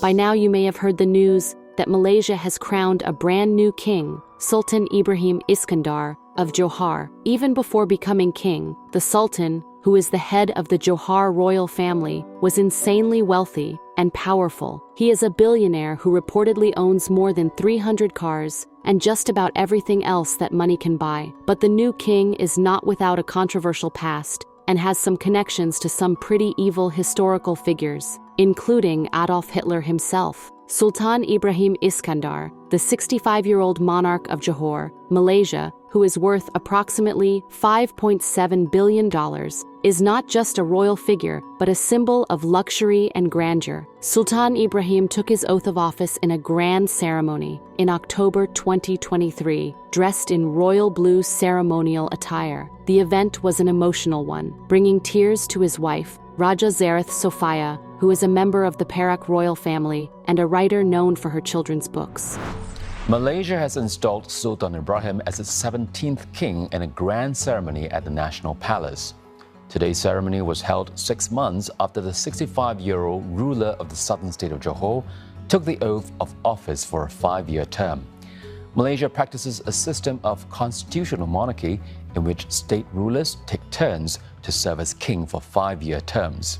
By now you may have heard the news that Malaysia has crowned a brand new king, Sultan Ibrahim Iskandar of Johar. Even before becoming king, the Sultan, who is the head of the Johar royal family, was insanely wealthy and powerful. He is a billionaire who reportedly owns more than 300 cars and just about everything else that money can buy. But the new king is not without a controversial past and has some connections to some pretty evil historical figures, including Adolf Hitler himself. Sultan Ibrahim Iskandar, the 65-year-old monarch of Johor, Malaysia, who is worth approximately $5.7 billion, is not just a royal figure, but a symbol of luxury and grandeur. Sultan Ibrahim took his oath of office in a grand ceremony in October 2023, dressed in royal blue ceremonial attire. The event was an emotional one, bringing tears to his wife, Raja Zareth Sophia, who is a member of the Perak royal family and a writer known for her children's books. Malaysia has installed Sultan Ibrahim as its 17th king in a grand ceremony at the National Palace. Today's ceremony was held 6 months after the 65-year-old ruler of the southern state of Johor took the oath of office for a 5-year term. Malaysia practices a system of constitutional monarchy in which state rulers take turns to serve as king for 5-year terms.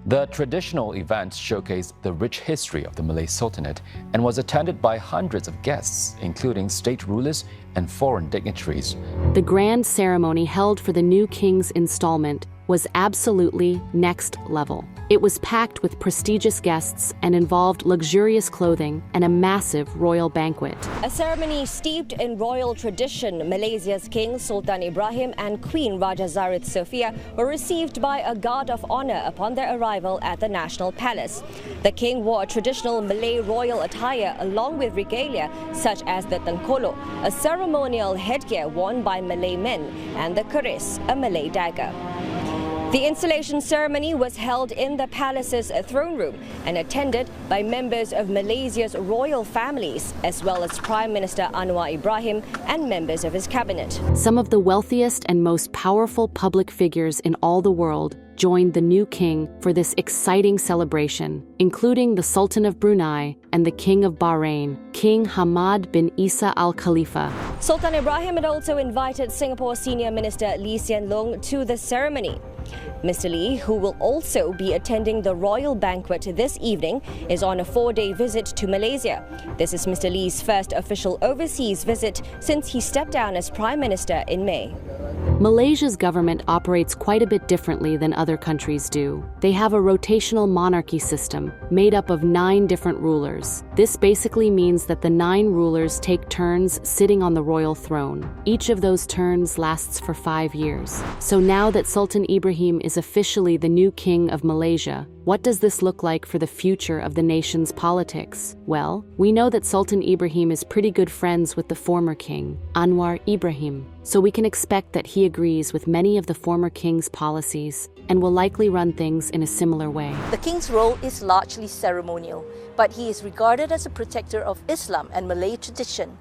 The traditional event showcased the rich history of the Malay Sultanate and was attended by hundreds of guests, including state rulers and foreign dignitaries. The grand ceremony held for the new king's installment was absolutely next level. It was packed with prestigious guests and involved luxurious clothing and a massive royal banquet. A ceremony steeped in royal tradition, Malaysia's King Sultan Ibrahim and Queen Raja Zareth Sophia were received by a guard of honor upon their arrival at the National Palace. The king wore a traditional Malay royal attire along with regalia such as the tengkolok, a ceremonial headgear worn by Malay men, and the keris, a Malay dagger. The installation ceremony was held in the palace's throne room and attended by members of Malaysia's royal families, as well as Prime Minister Anwar Ibrahim and members of his cabinet. Some of the wealthiest and most powerful public figures in all the world joined the new king for this exciting celebration, including the Sultan of Brunei and the King of Bahrain, King Hamad bin Isa Al Khalifa. Sultan Ibrahim had also invited Singapore Senior Minister Lee Hsien Loong to the ceremony. Mr. Lee, who will also be attending the royal banquet this evening, is on a 4-day visit to Malaysia. This is Mr. Lee's first official overseas visit since he stepped down as Prime Minister in May. Malaysia's government operates quite a bit differently than other countries do. They have a rotational monarchy system made up of 9 different rulers. This basically means that the 9 rulers take turns sitting on the royal throne. Each of those turns lasts for 5 years. So now that Sultan Ibrahim is officially the new king of Malaysia, what does this look like for the future of the nation's politics? Well, we know that Sultan Ibrahim is pretty good friends with the former king, Anwar Ibrahim, so we can expect that he agrees with many of the former king's policies and will likely run things in a similar way. The king's role is largely ceremonial, but he is regarded as a protector of Islam and Malay tradition.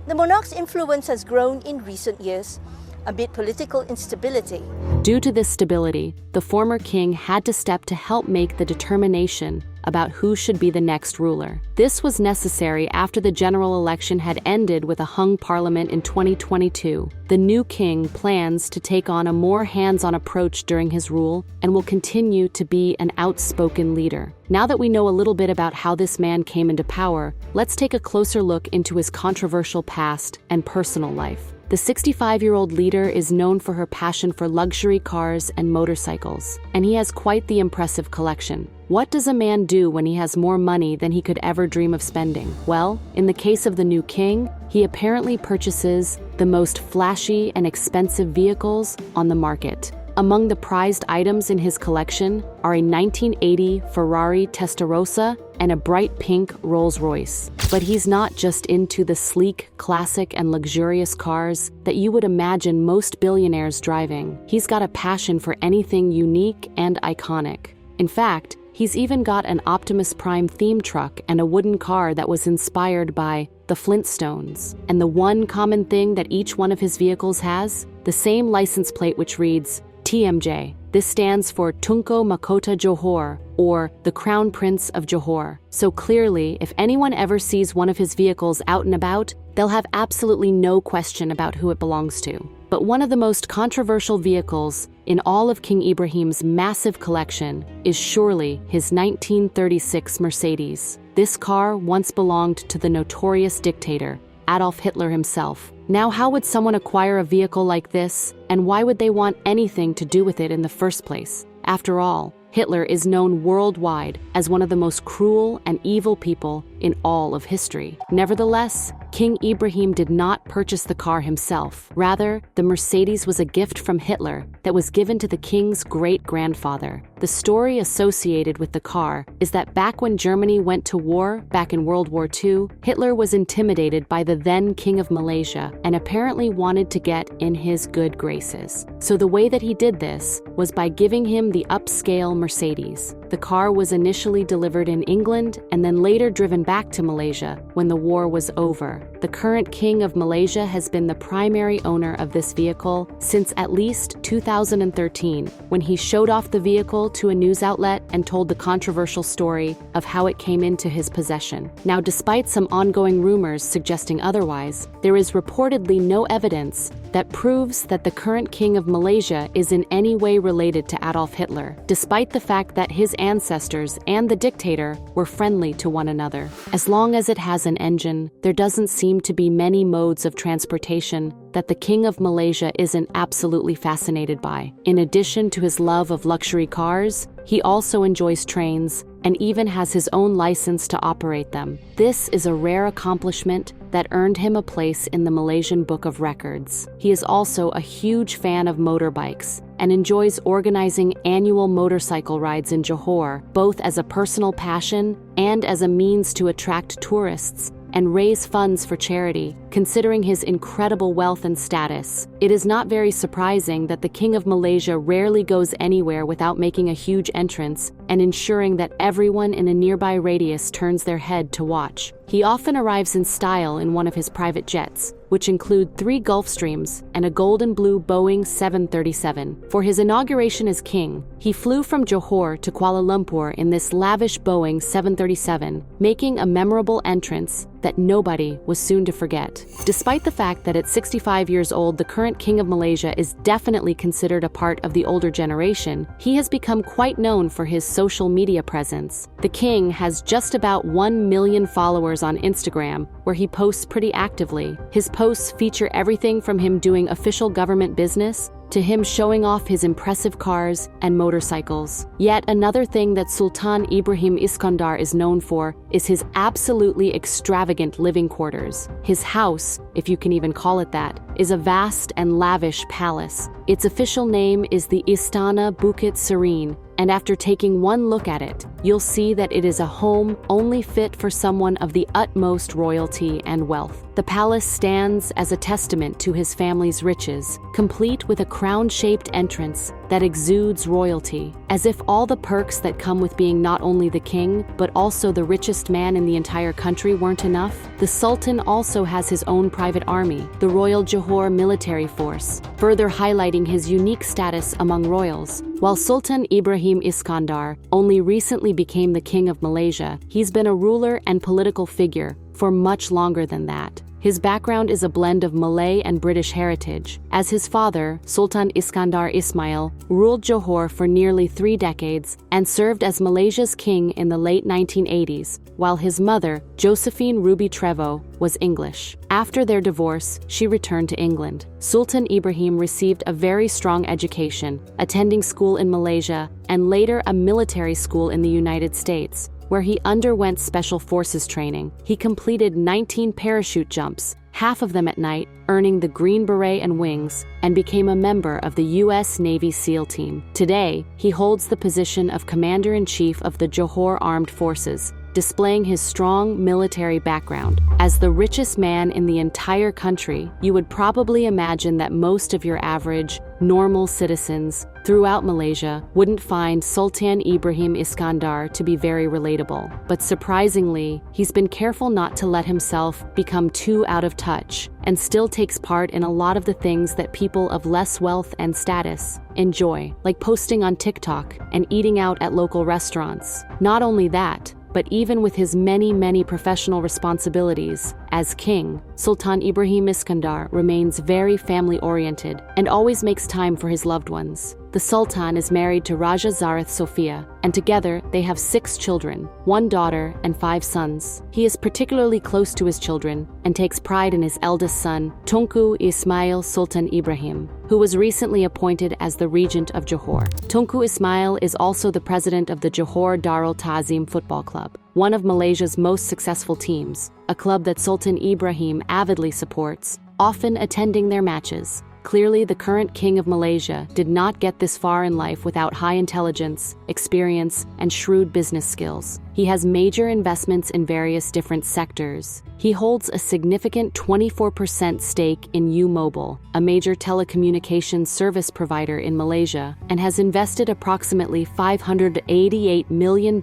The monarch's influence has grown in recent years amid political instability. Due to this stability, the former king had to step to help make the determination about who should be the next ruler. This was necessary after the general election had ended with a hung parliament in 2022. The new king plans to take on a more hands-on approach during his rule and will continue to be an outspoken leader. Now that we know a little bit about how this man came into power, let's take a closer look into his controversial past and personal life. The 65-year-old leader is known for her passion for luxury cars and motorcycles, and he has quite the impressive collection. What does a man do when he has more money than he could ever dream of spending? Well, in the case of the new king, he apparently purchases the most flashy and expensive vehicles on the market. Among the prized items in his collection are a 1980 Ferrari Testarossa and a bright pink Rolls-Royce. But he's not just into the sleek, classic, and luxurious cars that you would imagine most billionaires driving. He's got a passion for anything unique and iconic. In fact, he's even got an Optimus Prime theme truck and a wooden car that was inspired by the Flintstones. And the one common thing that each one of his vehicles has? The same license plate which reads TMJ. This stands for Tunku Mahkota Johor, or the Crown Prince of Johor. So clearly, if anyone ever sees one of his vehicles out and about, they'll have absolutely no question about who it belongs to. But one of the most controversial vehicles in all of King Ibrahim's massive collection is surely his 1936 Mercedes. This car once belonged to the notorious dictator, Adolf Hitler himself. Now, how would someone acquire a vehicle like this, and why would they want anything to do with it in the first place? After all, Hitler is known worldwide as one of the most cruel and evil people in all of history. Nevertheless, King Ibrahim did not purchase the car himself. Rather, the Mercedes was a gift from Hitler that was given to the king's great-grandfather. The story associated with the car is that back when Germany went to war, back in World War II, Hitler was intimidated by the then King of Malaysia and apparently wanted to get in his good graces. So the way that he did this was by giving him the upscale Mercedes. The car was initially delivered in England and then later driven back to Malaysia when the war was over. The current King of Malaysia has been the primary owner of this vehicle since at least 2013, when he showed off the vehicle to a news outlet and told the controversial story of how it came into his possession. Now, despite some ongoing rumors suggesting otherwise, there is reportedly no evidence that proves that the current King of Malaysia is in any way related to Adolf Hitler, despite the fact that his ancestors and the dictator were friendly to one another. As long as it has an engine, there doesn't seem to be many modes of transportation that the King of Malaysia isn't absolutely fascinated by. In addition to his love of luxury cars, he also enjoys trains and even has his own license to operate them. This is a rare accomplishment that earned him a place in the Malaysian Book of Records. He is also a huge fan of motorbikes and enjoys organizing annual motorcycle rides in Johor, both as a personal passion and as a means to attract tourists and raise funds for charity. Considering his incredible wealth and status, it is not very surprising that the King of Malaysia rarely goes anywhere without making a huge entrance and ensuring that everyone in a nearby radius turns their head to watch. He often arrives in style in one of his private jets, which include 3 Gulfstreams and a gold and blue Boeing 737. For his inauguration as king, he flew from Johor to Kuala Lumpur in this lavish Boeing 737, making a memorable entrance that nobody was soon to forget. Despite the fact that at 65 years old, the current King of Malaysia is definitely considered a part of the older generation, he has become quite known for his social media presence. The king has just about 1 million followers on Instagram, where he posts pretty actively. His posts feature everything from him doing official government business to him showing off his impressive cars and motorcycles. Yet another thing that Sultan Ibrahim Iskandar is known for is his absolutely extravagant living quarters. His house, if you can even call it that, is a vast and lavish palace. Its official name is the Istana Bukit Serene, and after taking one look at it, you'll see that it is a home only fit for someone of the utmost royalty and wealth. The palace stands as a testament to his family's riches, complete with a crown-shaped entrance that exudes royalty. As if all the perks that come with being not only the king, but also the richest man in the entire country weren't enough, the Sultan also has his own private army, the Royal Johor Military Force, further highlighting his unique status among royals. While Sultan Ibrahim Iskandar only recently became the King of Malaysia, he's been a ruler and political figure for much longer than that. His background is a blend of Malay and British heritage, as his father, Sultan Iskandar Ismail, ruled Johor for nearly 3 decades and served as Malaysia's king in the late 1980s, while his mother, Josephine Ruby Trevo, was English. After their divorce, she returned to England. Sultan Ibrahim received a very strong education, attending school in Malaysia and later a military school in the United States, where he underwent special forces training. He completed 19 parachute jumps, half of them at night, earning the Green Beret and Wings, and became a member of the U.S. Navy SEAL team. Today, he holds the position of Commander-in-Chief of the Johor Armed Forces, displaying his strong military background. As the richest man in the entire country, you would probably imagine that most of your average, normal citizens throughout Malaysia wouldn't find Sultan Ibrahim Iskandar to be very relatable. But surprisingly, he's been careful not to let himself become too out of touch and still takes part in a lot of the things that people of less wealth and status enjoy, like posting on TikTok and eating out at local restaurants. Not only that, but even with his many professional responsibilities as king, Sultan Ibrahim Iskandar remains very family-oriented and always makes time for his loved ones. The Sultan is married to Raja Zarith Sofia, and together they have 6 children, 1 daughter and 5 sons. He is particularly close to his children and takes pride in his eldest son, Tunku Ismail Sultan Ibrahim, who was recently appointed as the regent of Johor. Tunku Ismail is also the president of the Johor Darul Ta'zim Football Club, one of Malaysia's most successful teams, a club that Sultan Ibrahim avidly supports, often attending their matches. Clearly, the current king of Malaysia did not get this far in life without high intelligence, experience, and shrewd business skills. He has major investments in various different sectors. He holds a significant 24% stake in U-Mobile, a major telecommunications service provider in Malaysia, and has invested approximately $588 million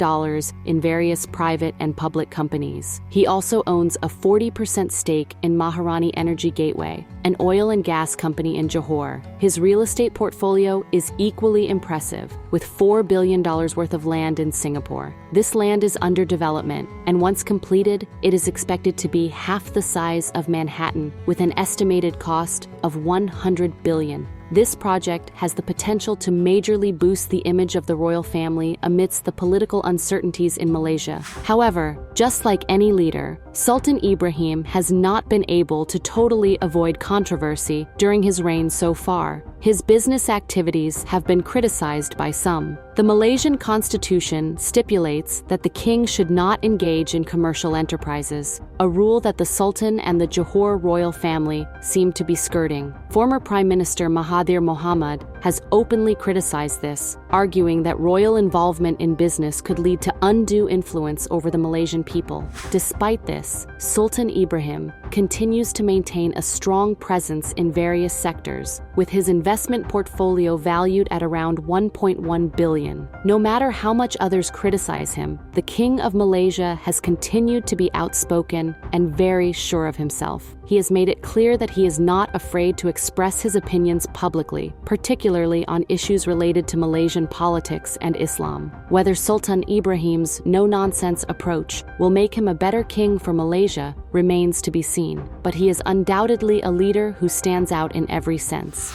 in various private and public companies. He also owns a 40% stake in Maharani Energy Gateway, an oil and gas company in Johor. His real estate portfolio is equally impressive, with $4 billion worth of land in Singapore. This land is under development, and once completed, it is expected to be half the size of Manhattan, with an estimated cost of $100 billion. This project has the potential to majorly boost the image of the royal family amidst the political uncertainties in Malaysia. However, just like any leader, Sultan Ibrahim has not been able to totally avoid controversy during his reign so far. His business activities have been criticized by some. The Malaysian constitution stipulates that the king should not engage in commercial enterprises, a rule that the Sultan and the Johor royal family seem to be skirting. Former Prime Minister Mahathir Mohamad has openly criticized this, arguing that royal involvement in business could lead to undue influence over the Malaysian people. Despite this, Sultan Ibrahim continues to maintain a strong presence in various sectors, with his investment portfolio valued at around $1.1 billion. No matter how much others criticize him, the King of Malaysia has continued to be outspoken and very sure of himself. He has made it clear that he is not afraid to express his opinions publicly, particularly on issues related to Malaysian politics and Islam. Whether Sultan Ibrahim's no-nonsense approach will make him a better king for Malaysia remains to be seen, but he is undoubtedly a leader who stands out in every sense.